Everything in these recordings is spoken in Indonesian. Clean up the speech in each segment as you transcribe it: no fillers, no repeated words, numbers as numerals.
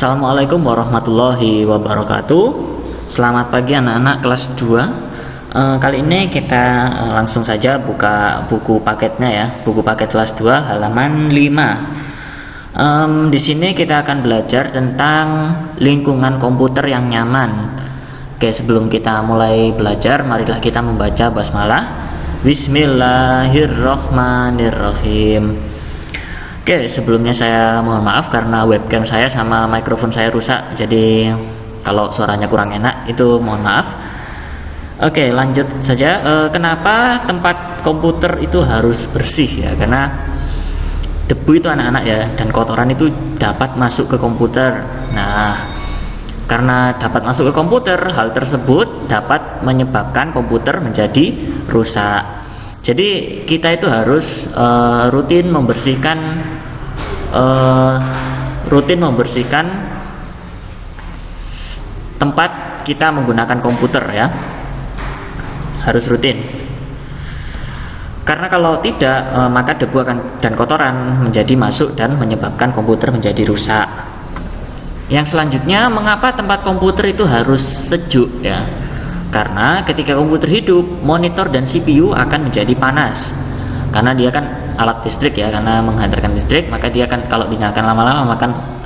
Assalamualaikum warahmatullahi wabarakatuh. Selamat pagi anak-anak kelas 2. Kali ini kita langsung saja buka buku paketnya ya. Buku paket kelas 2 halaman 5. Di sini kita akan belajar tentang lingkungan komputer yang nyaman. Oke, sebelum kita mulai belajar, marilah kita membaca basmalah. Bismillahirrahmanirrahim. Oke, sebelumnya saya mohon maaf karena webcam saya sama mikrofon saya rusak. Jadi kalau suaranya kurang enak itu mohon maaf. Oke, lanjut saja. Kenapa tempat komputer itu harus bersih ya? Karena debu itu anak-anak ya, dan kotoran itu dapat masuk ke komputer. Nah, karena dapat masuk ke komputer, hal tersebut dapat menyebabkan komputer menjadi rusak. Jadi kita itu harus rutin membersihkan tempat kita menggunakan komputer ya, harus rutin. Karena kalau tidak, maka debu dan kotoran menjadi masuk dan menyebabkan komputer menjadi rusak. Yang selanjutnya, mengapa tempat komputer itu harus sejuk ya? Karena ketika komputer hidup, monitor dan CPU akan menjadi panas. Karena dia kan alat listrik ya, karena menghantarkan listrik, maka dia akan kalau dinyalakan lama-lama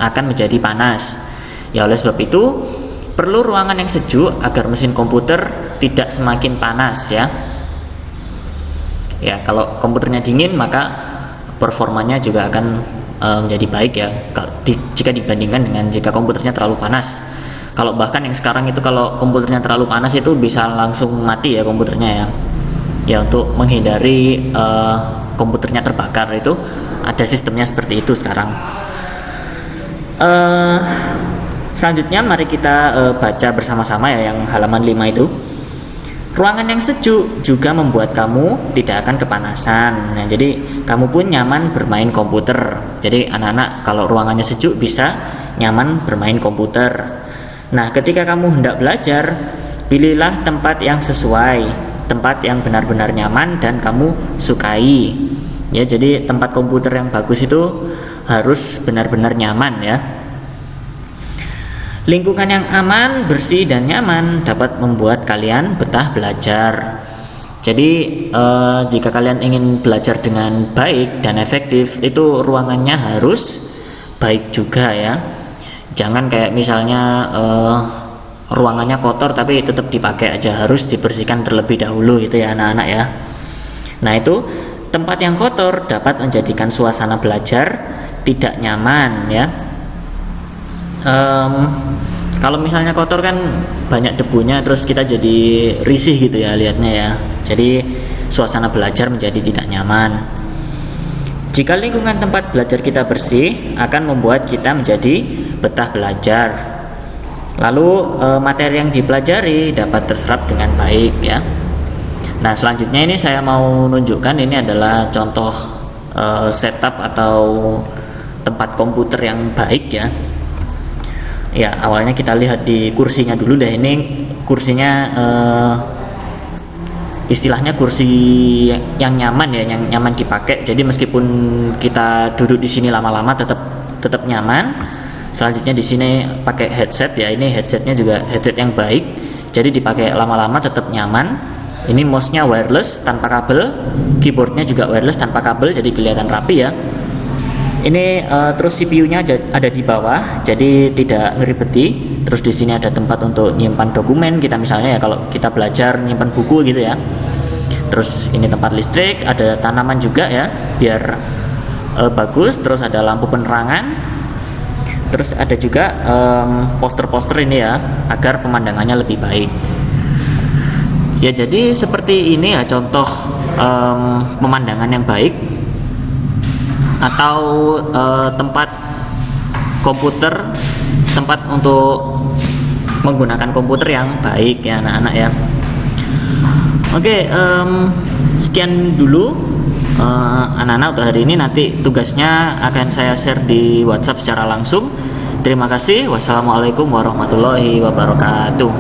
akan menjadi panas. Ya, oleh sebab itu perlu ruangan yang sejuk agar mesin komputer tidak semakin panas ya. Ya, kalau komputernya dingin maka performanya juga akan menjadi baik ya, jika dibandingkan dengan jika komputernya terlalu panas. Kalau bahkan yang sekarang itu kalau komputernya terlalu panas itu bisa langsung mati ya komputernya ya. Ya, untuk menghindari komputernya terbakar itu ada sistemnya seperti itu sekarang. Selanjutnya mari kita baca bersama-sama ya yang halaman 5 itu. Ruangan yang sejuk juga membuat kamu tidak akan kepanasan. Nah, jadi kamu pun nyaman bermain komputer. Jadi anak-anak kalau ruangannya sejuk bisa nyaman bermain komputer. Nah, ketika kamu hendak belajar, pilihlah tempat yang sesuai, tempat yang benar-benar nyaman dan kamu sukai. Ya, jadi tempat komputer yang bagus itu harus benar-benar nyaman ya. Lingkungan yang aman, bersih dan nyaman dapat membuat kalian betah belajar. Jadi jika kalian ingin belajar dengan baik dan efektif, itu ruangannya harus baik juga ya. Jangan kayak misalnya ruangannya kotor tapi tetap dipakai aja, harus dibersihkan terlebih dahulu itu ya anak-anak ya. Nah, itu tempat yang kotor dapat menjadikan suasana belajar tidak nyaman ya. Kalau misalnya kotor kan banyak debunya, terus kita jadi risih gitu ya lihatnya ya. Jadi suasana belajar menjadi tidak nyaman. Jika lingkungan tempat belajar kita bersih, akan membuat kita menjadi betah belajar. Lalu materi yang dipelajari dapat terserap dengan baik ya. Nah, selanjutnya ini saya mau nunjukkan, ini adalah contoh setup atau tempat komputer yang baik ya. Ya, awalnya kita lihat di kursinya dulu deh. Ini kursinya istilahnya kursi yang nyaman ya, yang nyaman dipakai. Jadi meskipun kita duduk di sini lama-lama tetap nyaman. Selanjutnya di sini pakai headset ya. Ini headsetnya juga headset yang baik. Jadi dipakai lama-lama tetap nyaman. Ini mouse-nya wireless tanpa kabel, keyboardnya juga wireless tanpa kabel, jadi kelihatan rapi ya. Ini terus CPU-nya ada di bawah, jadi tidak ngeribeti. Terus di sini ada tempat untuk nyimpan dokumen kita misalnya ya, kalau kita belajar nyimpan buku gitu ya. Terus ini tempat listrik, ada tanaman juga ya, biar bagus. Terus ada lampu penerangan. Terus ada juga poster-poster ini ya, agar pemandangannya lebih baik. Ya, jadi seperti ini ya contoh pemandangan yang baik atau tempat komputer, tempat untuk menggunakan komputer yang baik ya anak-anak ya. Oke, sekian dulu anak-anak untuk hari ini. Nanti tugasnya akan saya share di WhatsApp secara langsung. Terima kasih. Wassalamualaikum warahmatullahi wabarakatuh.